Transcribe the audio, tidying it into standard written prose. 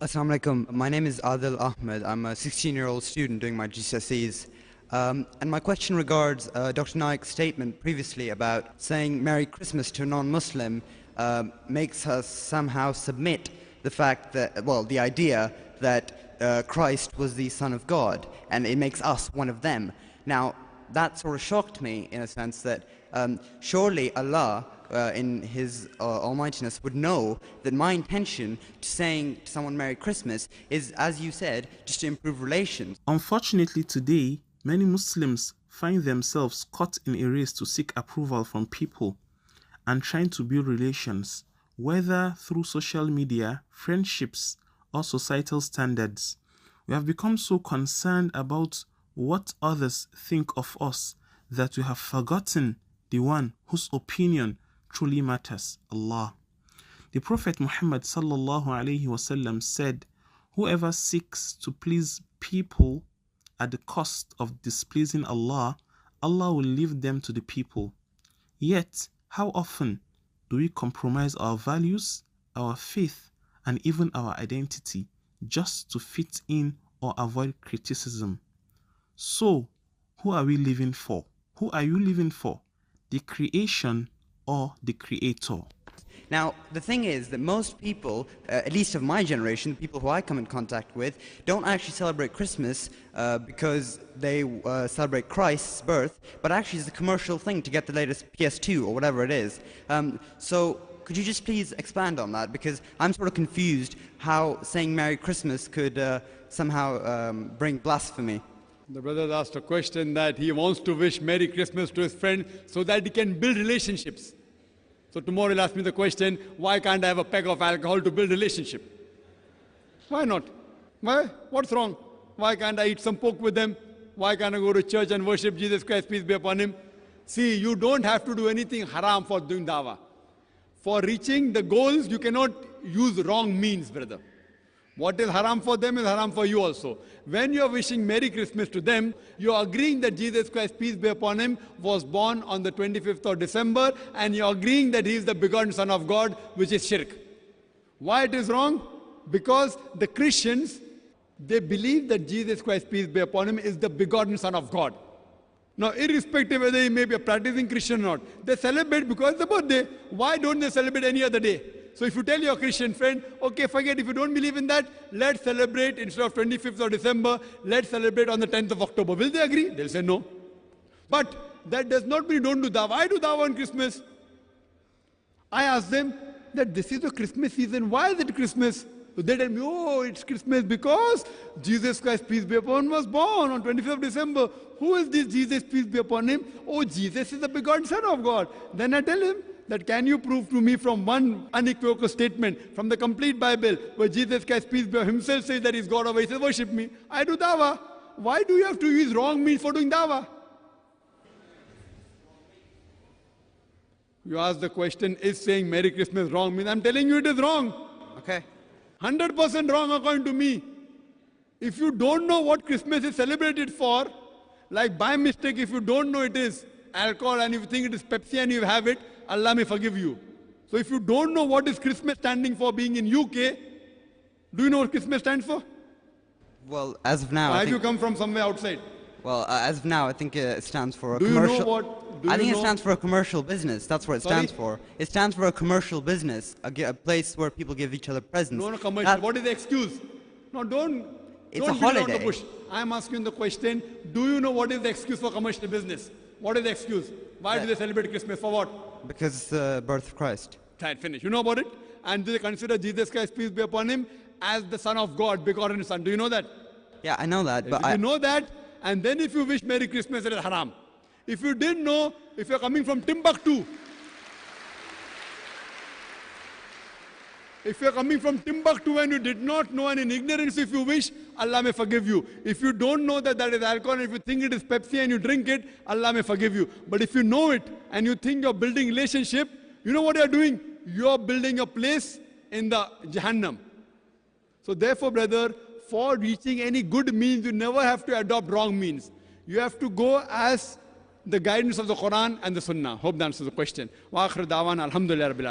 Assalamu alaikum. My name is Adil Ahmed. I'm a 16-year-old student doing my GCSEs. And my question regards Dr. Naik's statement previously about saying Merry Christmas to a non-Muslim makes us somehow submit the fact that, well, the idea that Christ was the Son of God, and it makes us one of them. Now, that sort of shocked me in a sense that surely Allah in His almightiness would know that my intention to saying to someone Merry Christmas is, as you said, just to improve relations. Unfortunately today, many Muslims find themselves caught in a race to seek approval from people and trying to build relations, whether through social media, friendships, or societal standards. We have become so concerned about what others think of us that we have forgotten the one whose opinion truly matters, Allah. The Prophet Muhammad sallallahu alaihi wasallam said, "Whoever seeks to please people at the cost of displeasing Allah, Allah will leave them to the people." Yet, how often do we compromise our values, our faith, and even our identity just to fit in or avoid criticism? So, who are we living for? Who are you living for? The creation or the creator? Now, the thing is that most people, at least of my generation, people who I come in contact with, don't actually celebrate Christmas because they celebrate Christ's birth, but actually it's a commercial thing to get the latest PS2 or whatever it is. So could you just please expand on that? Because I'm sort of confused how saying Merry Christmas could somehow bring blasphemy. The brother asked a question that he wants to wish Merry Christmas to his friend so that he can build relationships. So tomorrow he'll ask me the question, why can't I have a peg of alcohol to build relationship? Why not? Why? What's wrong? Why can't I eat some pork with them? Why can't I go to church and worship Jesus Christ, peace be upon him? See, you don't have to do anything haram for doing dawah. For reaching the goals, you cannot use wrong means, brother. What is haram for them is haram for you also. When you are wishing Merry Christmas to them, you are agreeing that Jesus Christ, peace be upon him, was born on the 25th of December, and you are agreeing that he is the begotten Son of God, which is shirk. Why it is wrong? Because the Christians, they believe that Jesus Christ, peace be upon him, is the begotten Son of God. Now, irrespective whether he may be a practicing Christian or not, they celebrate because it's the birthday. Why don't they celebrate any other day? So if you tell your Christian friend, okay, forget, if you don't believe in that, let's celebrate instead of 25th of December, let's celebrate on the 10th of October. Will they agree? They'll say no. But that does not mean don't do dawah. I do dawah on Christmas. I ask them that this is the Christmas season. Why is it Christmas? So they tell me, oh, it's Christmas because Jesus Christ, peace be upon him, was born on 25th of December. Who is this Jesus, peace be upon him? Oh, Jesus is the begotten Son of God. Then I tell him, that can you prove to me from one unequivocal statement from the complete Bible where Jesus Christ, peace be upon him, himself says that he's God or he says worship me. I do dawah. Why do you have to use wrong means for doing dawah? You ask the question, is saying Merry Christmas wrong means? I'm telling you it is wrong. Okay. 100% wrong according to me. If you don't know what Christmas is celebrated for, like by mistake, if you don't know it is alcohol and if you think it is Pepsi and you have it, Allah may forgive you. So if you don't know what is Christmas standing for being in UK, do you know what Christmas stands for? Well, as of now, Or have you come from somewhere outside? Well, as of now, I think it stands for a Do you commercial. know what? I think it stands for a commercial business. That's what it Sorry? stands for. It stands for a commercial business, a place where people give each other presents. No, commercial. What is the excuse? No, don't. It's don't a beat around holiday. the bush. I'm asking the question, do you know what is the excuse for commercial business? What is the excuse? Why do they celebrate Christmas? For what? Because it's the birth of Christ. Right, finish. You know about it? And they consider Jesus Christ, peace be upon him, as the Son of God, begotten Son. Do you know that? Yeah, I know that, but If you know that, and then if you wish Merry Christmas, it is haram. If you didn't know, if you're coming from Timbuktu, if you're coming from Timbuktu and you did not know and in ignorance, if you wish, Allah may forgive you. If you don't know that that is alcohol, and if you think it is Pepsi and you drink it, Allah may forgive you. But if you know it and you think you're building relationship, you know what you're doing? You're building a place in the Jahannam. So therefore, brother, for reaching any good means, you never have to adopt wrong means. You have to go as the guidance of the Quran and the Sunnah. Hope that answers the question. Wa akhir da'wana alhamdulillah rabbil alamin.